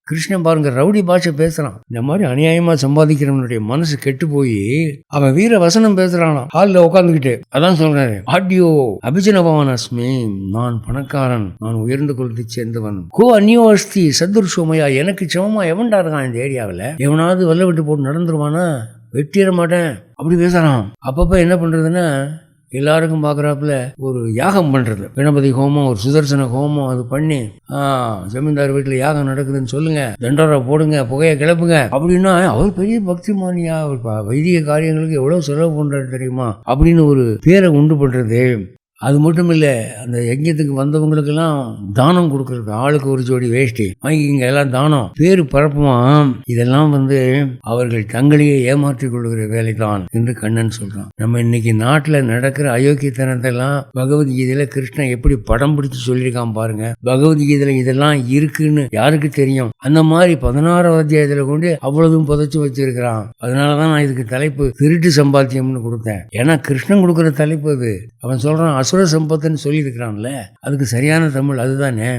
கிருஷ்ணன் பாருங்க ரவுடி பாஷை பேசுறான். இந்த மாதிரி அநியாயமா சம்பாதிக்கிறவனுடைய மனசு கெட்டு போய் அவன் வீர வசனம் பேசுறானா ஹாலில் உட்காந்துக்கிட்டு. அதான் சொல்றாரு, ஆடியோ அபிஜனபவன் அஸ்மி, நான் பணக்காரன், நான் உயர்ந்த குலத்தை சேர்ந்தவன். கோ அந்யோஸ்தி சத்துர் சோமையா, எனக்கு சமமா எவன்டா இருக்கான் இந்த ஏரியாவில்? எவனாவது வெள்ள விட்டு போட்டு நடந்துருவானா? வெட்டிட மாட்டேன் அப்படி பேசுறான். அப்பப்ப என்ன பண்றதுன்னா எல்லாருக்கும் பார்க்குறாப்புல ஒரு யாகம் பண்ணுறது, கணபதி ஹோமம், ஒரு சுதர்சன ஹோமம் அது பண்ணி ஜமீன்தார் வீட்டில் யாகம் நடக்குதுன்னு சொல்லுங்க, தண்டோரை போடுங்க, புகையை கிளப்புங்க அப்படின்னா அவர் பெரிய பக்திமானியா, அவர் வைதிக காரியங்களுக்கு எவ்வளோ செலவு பண்ணுறாரு தெரியுமா அப்படின்னு ஒரு பேரை உண்டு பண்ணுறது. அது மட்டும் இல்லை, அந்த யஜ்யத்துக்கு வந்தவங்களுக்கெல்லாம் தானம் கொடுக்கறது, ஆளுக்கு ஒரு ஜோடி வேஷ்டி வாங்கிக்கிங்க எல்லாம் தானம், பேரு பரப்புவான். இதெல்லாம் அவர்கள் தங்களையே ஏமாற்றிக் கொள்கிற வேலை தான் என்று கண்ணன் சொல்றான். நம்ம இன்னைக்கு நாட்டில் நடக்கிற அயோக்கியத்தனத்தெல்லாம் பகவத்கீதையில கிருஷ்ணன் எப்படி படம் பிடிச்சு சொல்லியிருக்கான் பாருங்க. பகவத்கீதையில இதெல்லாம் இருக்குன்னு யாருக்கு தெரியும்? அந்த மாதிரி 16வது அத்தியாயத்துல கொண்டு அவ்வளவும் புதைச்சு வச்சிருக்கிறான். அதனாலதான் நான் இதுக்கு தலைப்பு திருட்டு சம்பாத்தியம்னு கொடுத்தேன். ஏன்னா கிருஷ்ணன் கொடுக்குற தலைப்பு அது. அவன் சொல்றான் அசுர சம்பத்துன்னு சொல்லியிருக்கிறான்ல, அதுக்கு சரியான தமிழ் அதுதானே.